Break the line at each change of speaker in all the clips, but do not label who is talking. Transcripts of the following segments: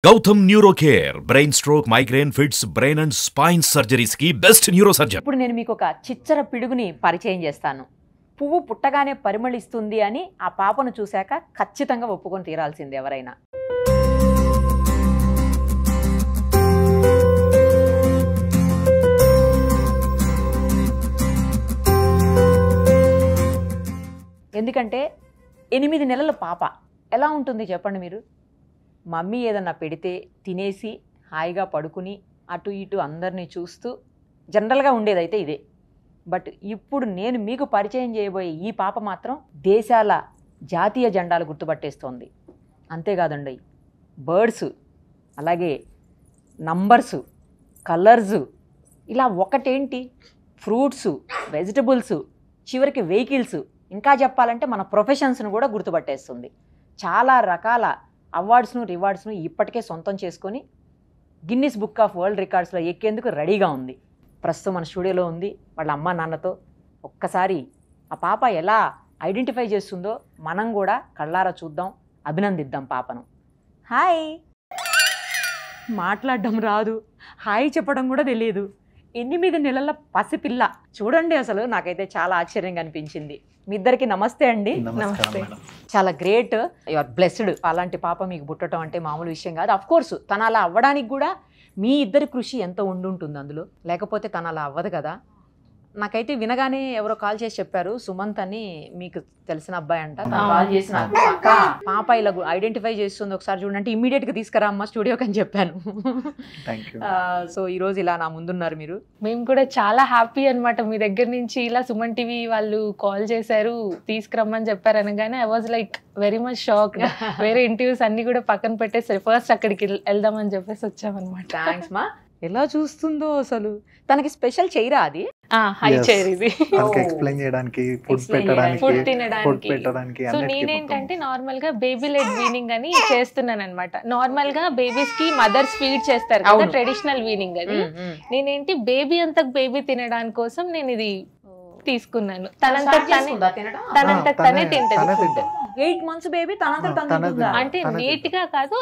Gautam Neurocare, brain stroke, migraine, fits, brain and spine surgeries की best neurosurgeon.
ఇప్పుడు నేను మీకు ఒక చిచ్చర పిడుగుని పరిచయం చేస్తాను. పువ్వు పుట్టగానే పరిమళిస్తుంది అని ఆ పాపను చూశాక ఖచ్చితంగా ఒప్పుకొని తీరాల్సింది ఎవరైనా. ఎందుకంటే 8 నెలల పాప ఎలా ఉంటుంది చెప్పండి మీరు. మమ్మీ ఏదన్నా పెడితే తినేసి హాయిగా పడుకుని అటు ఇటు అందరినీ చూస్తూ జనరల్గా ఉండేదైతే ఇదే. బట్ ఇప్పుడు నేను మీకు పరిచయం చేయబోయే ఈ పాప మాత్రం దేశాల జాతీయ జెండాలు గుర్తుపట్టేస్తోంది. అంతేకాదండి, బర్డ్స్, అలాగే నంబర్సు, కలర్సు, ఇలా ఒకటేంటి ఫ్రూట్సు, వెజిటబుల్స్, చివరికి వెహికల్స్, ఇంకా చెప్పాలంటే మన ప్రొఫెషన్స్ను కూడా గుర్తుపట్టేస్తుంది. చాలా రకాల అవార్డ్స్ను రివార్డ్స్ను ఇప్పటికే సొంతం చేసుకొని గిన్నిస్ బుక్ ఆఫ్ వరల్డ్ రికార్డ్స్లో ఎక్కేందుకు రెడీగా ఉంది. ప్రస్తుతం మన స్టూడియోలో ఉంది వాళ్ళ అమ్మ నాన్నతో. ఒక్కసారి ఆ పాప ఎలా ఐడెంటిఫై చేస్తుందో మనం కూడా కళ్ళారా చూద్దాం, అభినందిద్దాం పాపను. హాయ్. మాట్లాడడం రాదు, హాయ్ చెప్పడం కూడా తెలియదు. 8 నెలల పసిపిల్ల చూడండి. అసలు నాకైతే చాలా ఆశ్చర్యంగా అనిపించింది. మీ ఇద్దరికి నమస్తే అండి.
నమస్తే.
చాలా గ్రేట్, యు ఆర్ బ్లెస్డ్. అలాంటి పాప మీకు పుట్టడం అంటే మామూలు విషయం కాదు. అఫ్ కోర్స్ తను అలా అవ్వడానికి కూడా మీ ఇద్దరి కృషి ఎంత ఉండుంటుంది అందులో, లేకపోతే తను అలా అవ్వదు కదా. నాకైతే వినగానే ఎవరో కాల్ చేసి చెప్పారు, సుమంత్ అని మీకు తెలిసిన అబ్బాయి అంట. కాల్ చేసి నాకు అక్క పాప ఇలా ఐడెంటిఫై చేస్తుంది ఒకసారి చూడండి, ఇమ్మీడియట్ గా తీసుకురా అమ్మ స్టూడియోకి అని చెప్పాను. సో ఈ రోజు ఇలా నా ముందున్నారు మీరు.
మేము కూడా చాలా హ్యాపీ అన్నమాట. మీ దగ్గర నుంచి ఇలా సుమన్ టీవీ వాళ్ళు కాల్ చేశారు, తీసుకురమ్మని చెప్పారు అనగానే I was like very much shock. వేరే ఇంటర్వ్యూస్ అన్ని కూడా పక్కన పెట్టేసరి ఫస్ట్ అక్కడికి వెళ్దామని చెప్పేసి వచ్చామన్నమాట.
థ్యాంక్స్ మా. ఎలా చూస్తుందో అసలు. తనకి స్పెషల్ చేయరా అది?
హై చైర్ ఇది
ఎక్స్ప్లెయిన్ చేయడానికి, ఫుడ్ పెట్టడానికి.
సో నేనేంటంటే నార్మల్ గా బేబీ లెడ్ వీనింగ్ అని చేస్తున్నాను అనమాట. నార్మల్ గా బేబీస్ కి మదర్స్ ఫీడ్ చేస్తారు కదా, ట్రెడిషనల్ వీనింగ్ అది. నేనేంటి బేబీ అంతా బేబీ తినడానికి కోసం నేను ఇది తీసుకున్నాను. తనంతట తనే తింటది.
8 months బేబీ
అంటే నీట్ గా కాదు,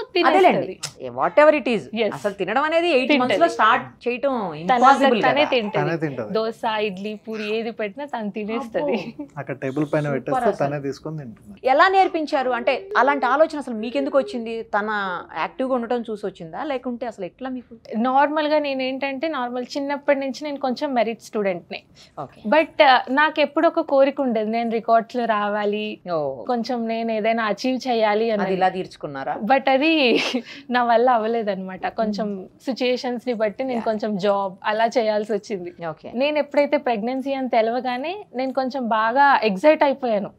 వాట్ ఎవర్ ఇట్ ఈస్. అసలు తినడం అనేది 8 months లో స్టార్ట్ చేయటం ఇంపాసిబుల్.
తనే తింటది. దోశ, ఇడ్లీ, పూరి ఏది పెట్టినా తను తినేస్తది.
అక్కడ టేబుల్ పైన పెట్టేస్తే తనే తీసుకొని తింటుంది.
ఎలా నేర్పించారు అంటే అలాంటి ఆలోచన అసలు మీకెందుకు వచ్చింది? తన యాక్టివ్ గా ఉండటం చూసి వచ్చిందా, లేకుంటే అసలు ఎట్లా మీకు?
నార్మల్ గా నేనేంటంటే చిన్నప్పటి నుంచి నేను కొంచెం మెరిట్ స్టూడెంట్ నే. బట్ నాకు ఎప్పుడు ఒక కోరిక ఉండేది, నేను రికార్డ్స్ లో రావాలి, కొంచెం నేను ఏదైనా అచీవ్ చేయాలి అని.
ఇలా తీర్చుకున్నారా?
బట్ అది నా వల్ల అవ్వలేదు అనమాట. కొంచెం సిచ్యుయేషన్స్ ని బట్టి నేను కొంచెం జాబ్ అలా చేయాల్సి వచ్చింది. నేను ఎప్పుడైతే ప్రెగ్నెన్సీ అని తెలవగానే నేను కొంచెం బాగా ఎక్సైట్ అయిపోయాను.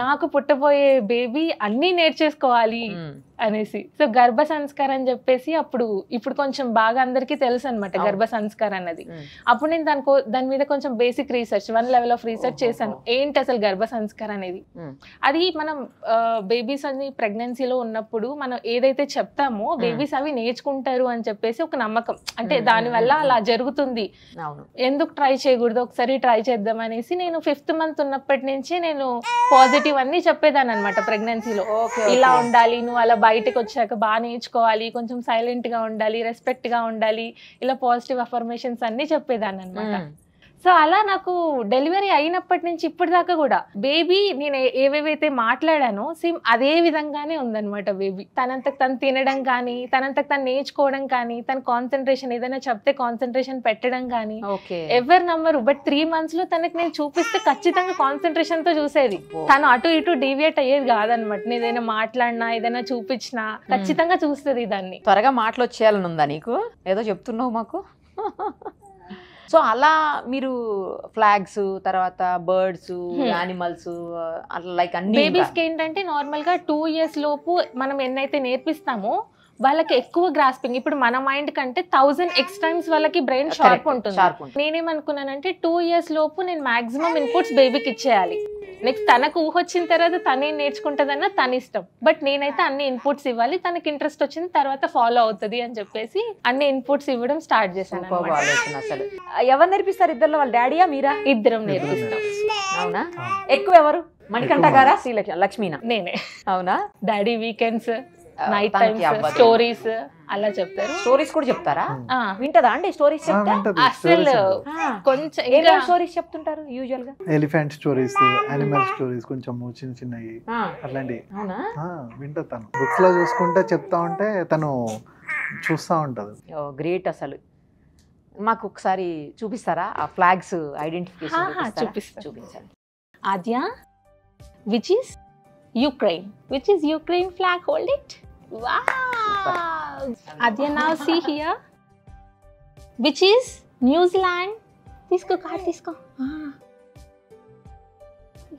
నాకు పుట్టబోయే బేబీ అన్ని నేర్చేసుకోవాలి అనేసి. సో గర్భ సంస్కారం అని చెప్పేసి ఇప్పుడు కొంచెం బాగా అందరికీ తెలుసు అనమాట గర్భ సంస్కారం అన్నది. అప్పుడు నేను దాని మీద కొంచెం basic research, 1 level of research చేశాను. ఏంటి అసలు గర్భ సంస్కారం అనేది? అది మనం బేబీస్ అన్ని ప్రెగ్నెన్సీలో ఉన్నప్పుడు మనం ఏదైతే చెప్తామో బేబీస్ అవి నేర్చుకుంటారు అని చెప్పేసి ఒక నమ్మకం. అంటే దాని వల్ల అలా జరుగుతుంది, ఎందుకు ట్రై చేయకూడదు, ఒకసారి ట్రై చేద్దాం అనేసి నేను 5th month ఉన్నప్పటి నుంచి నేను పాజిటివ్ అన్ని చెప్పేదాన్ని అనమాట ప్రెగ్నెన్సీలో. ఇలా ఉండాలి, నువ్వు అలా బయటకు వచ్చాక బాగా నేర్చుకోవాలి, కొంచెం సైలెంట్ గా ఉండాలి, రెస్పెక్ట్ గా ఉండాలి, ఇలా పాజిటివ్ అఫర్మేషన్స్ అన్ని చెప్పేదాన్ని అనమాట. సో అలా నాకు డెలివరీ అయినప్పటి నుంచి ఇప్పటిదాకా కూడా బేబీ నేను ఏవేవైతే మాట్లాడానో సేమ్ అదే విధంగానే ఉందన్నమాట. బేబీ తనంతకు తను తినడం కానీ, తనంతకు తను నేర్చుకోవడం కానీ, తన కాన్సన్ట్రేషన్ ఏదైనా చెప్తే కాన్సన్ట్రేషన్ పెట్టడం కానీ ఎవరు నమ్మరు. బట్ 3 months లో తనకి నేను చూపిస్తే ఖచ్చితంగా కాన్సన్ట్రేషన్ తో చూసేది. తను అటు ఇటు డీవియేట్ అయ్యేది కాదనమాట. నేను ఏదైనా మాట్లాడినా, ఏదైనా చూపించినా ఖచ్చితంగా చూస్తుంది దాన్ని.
త్వరగా మాటలు వచ్చేయాలని ఉందా నీకు? ఏదో చెప్తున్నావు మాకు. సో అలా మీరు ఫ్లాగ్స్, తర్వాత బర్డ్స్, యానిమల్స్, లైక్ అన్ని
బేబీస్ కి ఏంటంటే నార్మల్ గా 2 years లోపు మనం ఎన్నైతే నేర్పిస్తామో వాళ్ళకి ఎక్కువ గ్రాస్పింగ్. ఇప్పుడు మన మైండ్ కంటే 1000x టైమ్స్ వాళ్ళకి బ్రెయిన్ షార్ప్ ఉంటుంది. నేనేమనుకున్నానంటే 2 years లోపు నేను మాక్సిమం ఇన్పుట్స్ బేబీకి ఇచ్చేయాలి. నెక్స్ట్ తనకు ఊహొచ్చిన తర్వాత తనేం నేర్చుకుంటుందన్న తన ఇష్టం. బట్ నేనైతే అన్ని ఇన్పుట్స్ ఇవ్వాలి, తనకి ఇంట్రెస్ట్ వచ్చిన తర్వాత ఫాలో అవుతుంది అని చెప్పేసి అన్ని ఇన్పుట్స్ ఇవ్వడం స్టార్ట్ చేశాను.
అసలు ఎవరు నేర్పిస్తారు ఇద్దరు? వాళ్ళ డాడీయా మీరా?
ఇద్దరం నేర్పిస్తాం.
అవునా? ఎక్కువ ఎవరు? మణికంఠ గారా, శ్రీ లక్ష్మీనా?
నేనే.
అవునా?
Daddy weekends night times stories అలా చెప్తారు.
స్టోరీస్ కూడా చెప్తారా? వింటదా అండి స్టోరీస్ చెప్తా?
అసలు కొంచెం
స్టోరీస్ చెప్తుంటారు యూజువల్ గా.
ఎలిఫెంట్ స్టోరీస్, యానిమల్ స్టోరీస్, కొంచెం చిన్న చిన్నవి అట్లాంటివి వింటా. తను బుక్స్ లో చూసుకుంటే చెప్తా ఉంటే తను చూస్తా ఉంటది.
గ్రేట్. అసలు మాకు ఒకసారి చూపిస్తారా ఆ ఫ్లాగ్స్ ఐడెంటిఫికేషన్? చూపించండి.
ఆద్య, which is Ukraine? Which is Ukraine flag? Hold it. Wow. Adya, now see here. Which is New Zealand? తీసుకో కార్డ్ తీసుకో.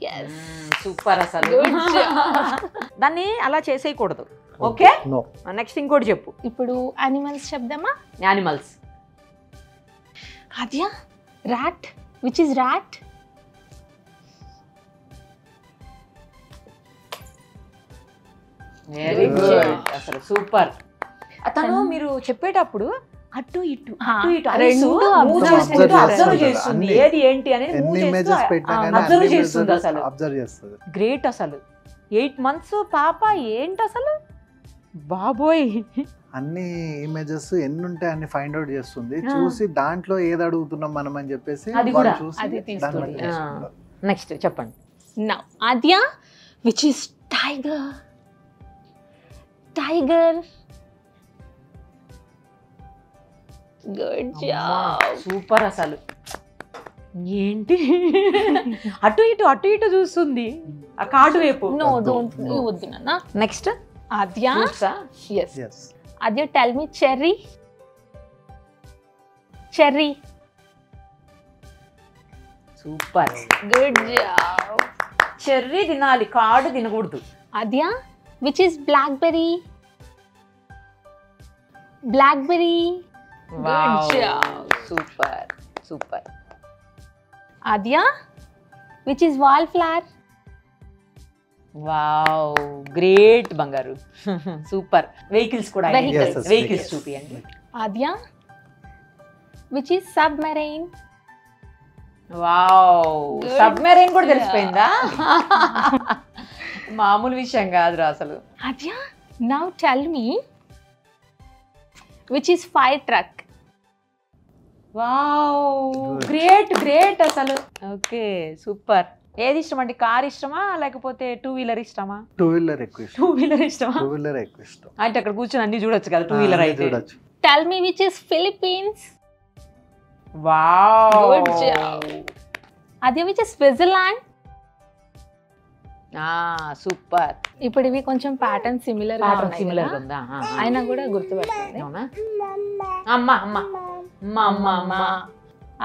Yes.
సూపర్ అసలు. దాన్ని అలా చేసేయకూడదు. ఓకే, నెక్స్ట్ ఇంకోటి చెప్పు.
ఇప్పుడు యానిమల్స్ చెప్దామా?
Animals.
Adya, rat. Which is rat?
Very good. అసలు సూపర్. అతను మీరు చెప్పేటప్పుడు అటు ఇటు అబ్జర్వ్ చేస్తుంది, ఏది ఏంటి అనేది అబ్జర్వ్ చేస్తుంది. అసలు గ్రేట్. అసలు 8 months పాప ఏంటి అసలు బాబోయ్.
అన్ని ఇమేజెస్ ఎన్ని ఉంటాయి అన్ని ఫైండ్ అవుట్ చేస్తుంది, చూసి దాంట్లో ఏది అడుగుతున్నాం మనం అని చెప్పేసి
అది కూడా నెక్స్ట్ చెప్పండి.
Now Adya, which is tiger? Tiger. Good job.
Super. అసలు ఏంటి అటు ఇటు చూస్తుంది ఆ కార్డు వైపు.
No, don't. వద్దు నాన్న.
Next
Adya.
Yes.
Adya, tell me cherry. Cherry.
Super.
Good job.
Cherry తినాలి, కార్డు తినకూడదు.
Adya, which is blackberry? Blackberry. Good job.
Super.
Adya, which is wallflower?
Wow, great బంగారు. సూపర్. వెహికల్స్ కూడా vehicles చూపియండి.
Adya, which is submarine?
Wow, submarine కూడా తెలిసిపోయిందా? మామూలు విషయం కాదురా అసలు.
Adya, now tell me which is fire truck?
Wow, great అసలు. Okay, super. ఏది ఇష్టం అండి? కార్ ఇష్టమా లేకపోతే 2-wheeler ఇష్టమా?
2-wheeler ఎక్కువ ఇష్టం.
2-wheeler ఇష్టమా?
2-wheeler ఎక్కువ ఇష్టం.
అంటే అక్కడ కూర్చొని అన్ని చూడొచ్చు కదా 2-wheeler అయితే.
Tell me which is Philippines?
Wow,
good job. Adya, which is Switzerland?
Super.
ఇప్పుడు ఇవి కొంచెం ప్యాటర్న్ సిమిలర్
ఉందా?
అయినా కూడా గుర్తుపెట్టండి.
అమ్మా.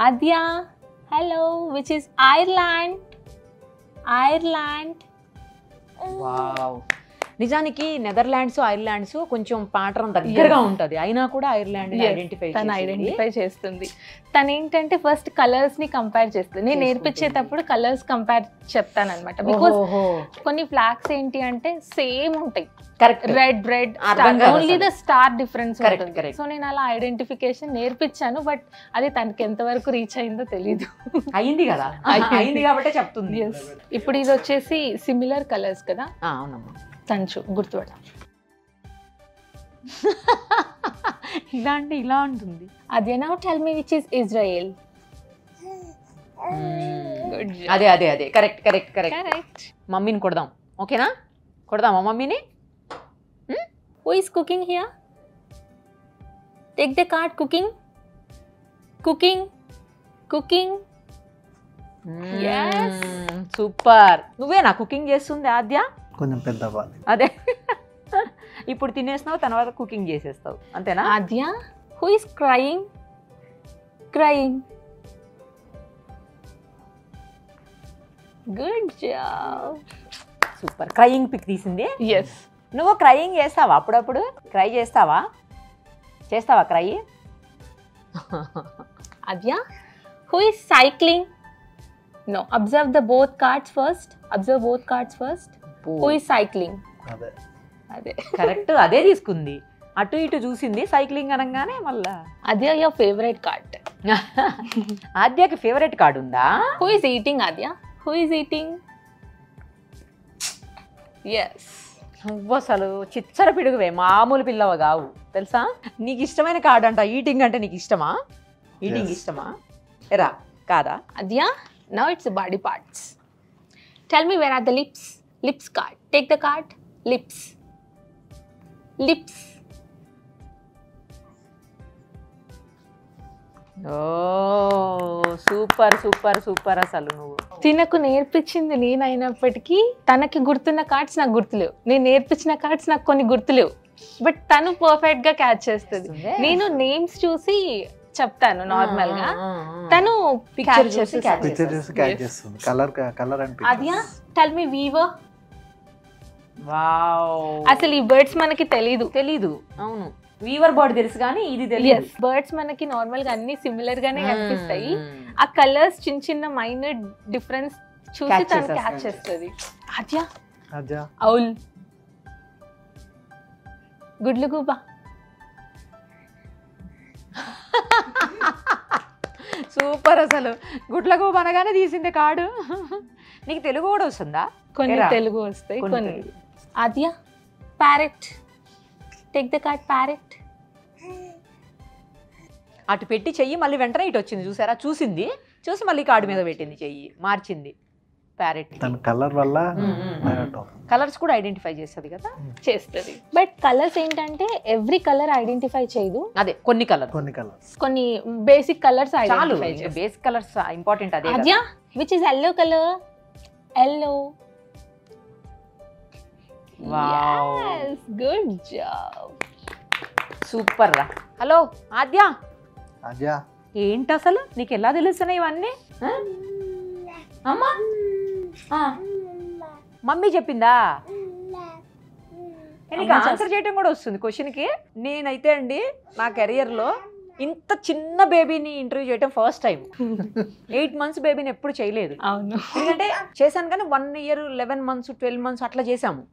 Adya, hello, which is Ireland?
Wow. నిజానికి నెదర్లాండ్స్, ఐర్లాండ్స్ కొంచెం ప్యాటర్న్ దగ్గరగా ఉంటది, అయినా కూడా ఐర్లాండ్
ఐడెంటిఫై చేస్తుంది. తను ఏంటంటే ఫస్ట్ కలర్స్ ని కంపేర్ చేస్తుంది. నేను నేర్పించేటప్పుడు కలర్స్ కంపేర్ చెప్తాను అనమాట. బికాస్ కొన్ని ఫ్లాగ్స్ ఏంటి అంటే సేమ్ ఉంటాయి, red only the star difference ఉంటుంది. సో నేను అలా ఐడెంటిఫికేషన్ నేర్పించాను, బట్ అది తనకి ఎంతవరకు రీచ్ అయిందో తెలీదు.
అయింది కదా, అయింది కాబట్టి చెప్తుంది.
ఇప్పుడు ఇది వచ్చేసి సిమిలర్ కలర్స్ కదా.
అవునమ్మా,
తంచు గుర్తుపడ.
ఇలా ఉంటుంది.
Adya, now tell me which is Israel?
అదే కరెక్ట్. మమ్మీని కొడదాం, ఓకేనా? కొడదామా మమ్మీని?
Who is cooking here? Take the card. Cooking. Yes.
Super. నువ్వేనా కుకింగ్ చేస్తుంది ఆద్య?
కొంచెం పెద్దవాళ్ళు.
అదే, ఇప్పుడు తినేస్తున్నావు, తర్వాత కుకింగ్ చేసేస్తావు, అంతేనా?
Adya, who is crying? Good job.
Super. Crying pick తీసింది.
Yes.
నువ్వు క్రయింగ్ చేస్తావా? అప్పుడప్పుడు క్రై చేస్తావా cry?
Adya, who is cycling? No, observe both cards first. Who is cycling?
అదే కరెక్ట్, అదే తీసుకుంది. అటు ఇటు చూసింది, సైక్లింగ్ అనగానే మళ్ళా.
Adya, your favorite card.
ఆద్యకి ఫేవరెట్ కార్డ్ ఉందా?
Who is eating, Adya? Who is eating? Yes.
నువ్వు అసలు చిచ్చర పిడుగువే, మామూలు పిల్లవ కావు తెలుసా. నీకు ఇష్టమైన కార్డ్ అంట. ఈటింగ్ అంటే నీకు ఇష్టమా? ఈటింగ్ ఇష్టమా? ఎరా కాదా?
Adya, now it's the body parts. Tell me, where are the lips? Lips card. Take the card. Lips. Lips.
ఓ సూపర్ సూపర్ సూపర్. అసలు నువ్వు
తినకు నేర్పించింది నేనైనప్పటికీ తనకి గుర్తున్న కార్డ్స్ నాకు గుర్తులేవు, నేను నేర్పించిన కార్డ్స్ నాకు కొన్ని గుర్తులేవు, బట్ తను పర్ఫెక్ట్ గా క్యాచ్ చేస్తుంది. నేను నేమ్స్ చూసి చెప్తాను నార్మల్ గా, తను
పిక్చర్ చూసి
పిక్చర్ చూసి క్యాచ్ చేస్తుంది. కలర్ అంటే
అదియా, టెల్ మీ వీవర్.
వావ్,
అసలు ఈ బర్డ్స్ మనకి తెలీదు.
అవును, వీవర్ బర్డ్ తెలుసు కానీ ఇది తెలియదు.
బర్డ్స్ మనకి నార్మల్ గా అన్ని సిమిలర్ గానే కనిపిస్తాయి, ఆ కలర్స్ చిన్న చిన్న మైనర్ డిఫరెన్స్ చూసి తను క్యాచ్ చేస్తుంది. అద్యా ఔల్, గుడ్లు గూబా.
సూపర్. అసలు గుడ్లకు అనగానే తీసింది కార్డు. నీకు తెలుగు కూడా వస్తుందా?
కొన్ని తెలుగు వస్తాయి, కొన్ని. Adya parrot. Take the card parrot.
అటు పెట్టి చెయ్యి మళ్ళీ వెంటనే ఇటు వచ్చింది చూసారా, చూసి మళ్ళీ కార్డు మీద పెట్టింది, చెయ్యి మార్చింది. ప్యారెట్
కలర్ వల్ల
కలర్స్ కూడా ఐడెంటిఫై చేస్తుంది కదా.
చేస్తుంది, బట్ కలర్స్ ఏంటంటే ఎవ్రీ కలర్ ఐడెంటిఫై చేయదు.
అదే కొన్ని
కొన్ని basic colours
identify. Basic colours important. అదే
Adya, which is yellow colour. Yellow.
Wow,
good job,
super రా. హలో ఆద్యా.
ఏంటి
అసలు నీకు ఎలా తెలుస్తున్నాయి ఇవన్నీ? అమ్మా మమ్మీ చెప్పిందా? నీకు ఆన్సర్ చేయడం కూడా వస్తుంది క్వశ్చన్కి. నేనైతే అండి నా కెరియర్లో ఇంత చిన్న బేబీని ఇంటర్వ్యూ చేయడం ఫస్ట్ టైం. 8 months బేబీని ఎప్పుడు చేయలేదు. ఎందుకంటే చేశాను కానీ 1 year 11 months 12 months అట్లా చేసాము.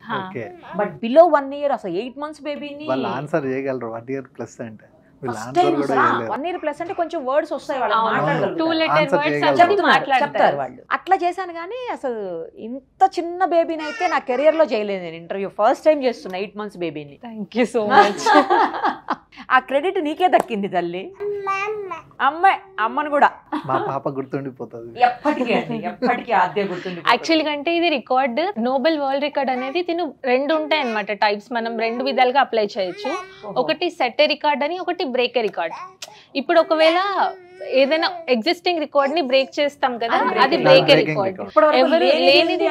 బట్ బిలో 1 year అసలు 8 months బేబీని
ఆన్సర్ చేయగలరు. 1 year ప్లస్ అంటే
1 year ప్లస్ అంటే కొంచెం వర్డ్స్ వస్తాయి
చెప్తారు
వాళ్ళు. అట్లా చేశాను కానీ అసలు ఇంత చిన్న బేబీని అయితే నా కెరియర్ లో చేయలేదు నేను ఇంటర్వ్యూ. ఫస్ట్ టైం చేస్తున్నా 8 months బేబీని.
Thank you so much.
ఆ క్రెడిట్ నీకే దక్కింది తల్లి. అమ్మను కూడా
మా పాప గుర్తుండిపోతుంది
ఎప్పటికీ ఆద్య గుర్తుండి.
యాక్చువల్గా అంటే ఇది రికార్డ్, నోబెల్ వరల్డ్ రికార్డ్ అనేది తిను 2 ఉంటాయి అన్నమాట టైప్స్. మనం 2 విధాలుగా అప్లై చేయొచ్చు. ఒకటి సెట్ రికార్డ్ అని, ఒకటి బ్రేక్ రికార్డ్. ఇప్పుడు ఒకవేళ ఏదైనా ఎగ్జిస్టింగ్ రికార్డ్ ని బ్రేక్ చేస్తాం కదా, అది బ్రేక్ రికార్డ్. ఎవరు లేనిది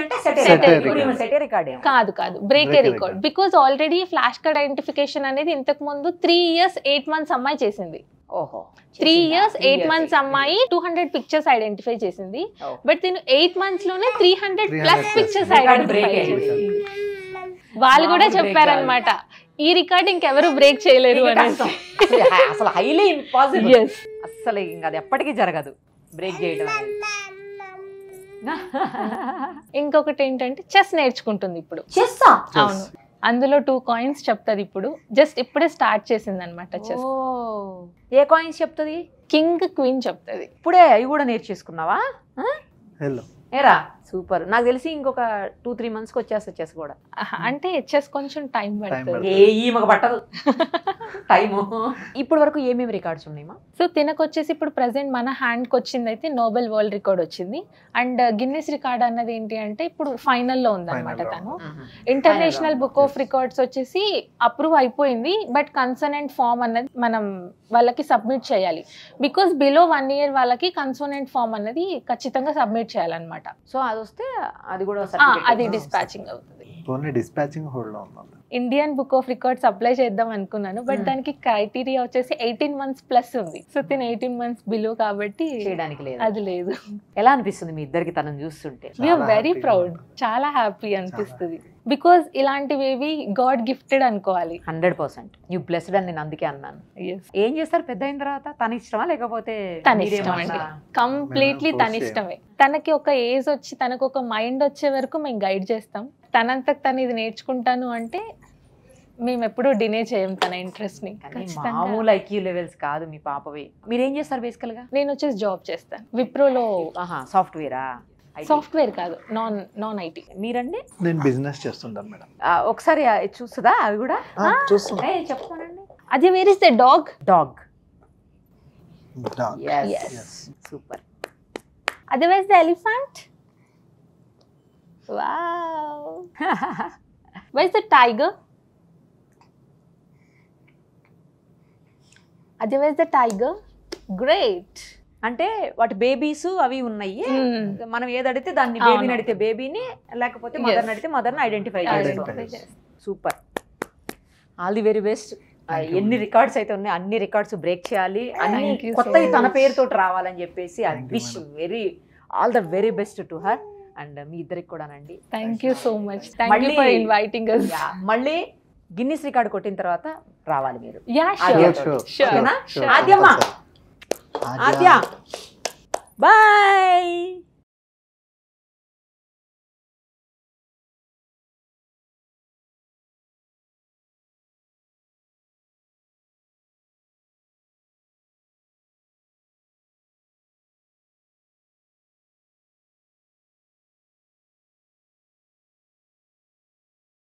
కాదు break record. Because already flash card identification అనేది ఇంతకు ముందు 3 years 8 months అమ్మాయి చేసింది. 3 years 8 months అమ్మాయి 200 పిక్చర్స్ ఐడెంటిఫై చేసింది. బట్ నేను 8 months లోనే 300+ పిక్చర్స్ ఐడెంటిఫై చేసింది. వాళ్ళు కూడా చెప్పారనమాట, ఈ రికార్డ్ ఇంకెవరు బ్రేక్ చేయలేరు అని.
అసలు హైలీ ఇంపాసిబుల్. అసలు ఇంకా అది ఎప్పటికీ జరగదు బ్రేక్ చేయడం.
ఇంకొకటి ఏంటంటే చెస్ నేర్చుకుంటుంది ఇప్పుడు. అవును, అందులో 2 coins చెప్తుంది ఇప్పుడు. జస్ట్ ఇప్పుడే స్టార్ట్ చేసింది అనమాట చెస్.
ఏ కాయిన్స్ చెప్తుంది?
కింగ్ క్వీన్ చెప్తుంది.
ఇప్పుడే అవి కూడా నేర్చేసుకున్నావా? ఏరా సూపర్. నాకు తెలిసి ఇంకొక 2-3 months వచ్చేస్తా చెస్ కూడా.
అంటే చెస్ కొంచెం టైం పడుతుంది.
మాకు పట్టదు టైము. ఇప్పటి వరకు ఏమేమి రికార్డ్స్ ఉన్నాయమ్మా?
సో తినకొచ్చేసి ఇప్పుడు ప్రెసెంట్ మన హ్యాండ్కి వచ్చింది అయితే నోబెల్ వరల్డ్ రికార్డ్ వచ్చింది. అండ్ గిన్నిస్ రికార్డ్ అన్నది ఏంటి అంటే ఇప్పుడు ఫైనల్లో ఉందన్నమాట తను. ఇంటర్నేషనల్ బుక్ ఆఫ్ రికార్డ్స్ వచ్చేసి అప్రూవ్ అయిపోయింది, బట్ కన్సోనెంట్ ఫామ్ అన్నది మనం వాళ్ళకి సబ్మిట్ చేయాలి. బికాస్ బిలో 1 year వాళ్ళకి కన్సోనెంట్ ఫామ్ అన్నది ఖచ్చితంగా సబ్మిట్ చేయాలన్నమాట.
సో అది వస్తే అది కూడా
అది డిస్పాచింగ్ అవుతుంది. Indian book of records apply చేద్దాం అనుకున్నాను, బట్ దానికి క్రైటీరియా వచ్చేసి 18 months+ ఉంది. సో తిన 18 months బిలో కాబట్టి
చేయడానికి లేదు.
అది లేదు.
ఎలా అనిపిస్తుంది మీ ఇద్దరికి తనని చూస్తుంటే?
వీఆర్ వెరీ ప్రౌడ్, చాలా హ్యాపీ అనిపిస్తుంది. బికాస్ ఇలాంటివి గాడ్ గిఫ్టెడ్ అనుకోవాలి.
100% యూ బ్లెస్డ్ అని నేను అందుకే అన్నాను. ఏం చేస్తారు పెద్ద అయిన తర్వాత? తన ఇష్టమా లేకపోతే?
తన ఇష్టం అండి, కంప్లీట్లీ తన ఇష్టమే. తనకి ఒక ఏజ్ వచ్చి తనకు ఒక మైండ్ వచ్చే వరకు మేము గైడ్ చేస్తాం. తనంతకు తను ఇది నేర్చుకుంటాను అంటే మేము ఎప్పుడూ డినే చేయం తన ఇంట్రెస్ట్ ని.
మామూలు ఐక్యూ లెవెల్స్ కాదు మీ పాపవి. మీరు ఏం చేస్తారు బేసికల్ గా?
నేను వచ్చేసి జాబ్ చేస్తాను విప్రోలో.
సాఫ్ట్వేరా?
సాఫ్ట్వేర్ కాదు, నాన్ ఐటీ.
మీరండి?
నేను బిజినెస్ చేస్తుంటాను మేడం.
ఒకసారి చూస్తుందా అవి కూడా?
చూస్తున్నా.
చెప్పుకోనండి.
అదే, where is the dog?
Dog. Super.
అదే, where is the elephant? Wow. Where is the tiger? అదే, where is the tiger? Great.
అంటే వాటి బేబీస్ అవి ఉన్నాయి. మనం ఏది అడిగితే దాన్ని, బేబీని అడిగితే బేబీని, లేకపోతే మదర్ని అడిగితే మదర్ని ఐడెంటిఫై చేస్తాం. Super. All the very best. ఎన్ని రికార్డ్స్ అయితే ఉన్నాయి అన్ని రికార్డ్స్ బ్రేక్ చేయాలి, అన్ని కొత్తవి తన పేరుతో రావాలని చెప్పేసి I wish all the very best to her and మీ ఇద్దరికి కూడానండి.
Thank you so much. Thank you for inviting us.
మళ్ళీ గిన్నిస్ రికార్డ్ కొట్టిన తర్వాత రావాలి మీరు.
Sure.
ఆద్యమ్మ, ఆద్య బాయ్.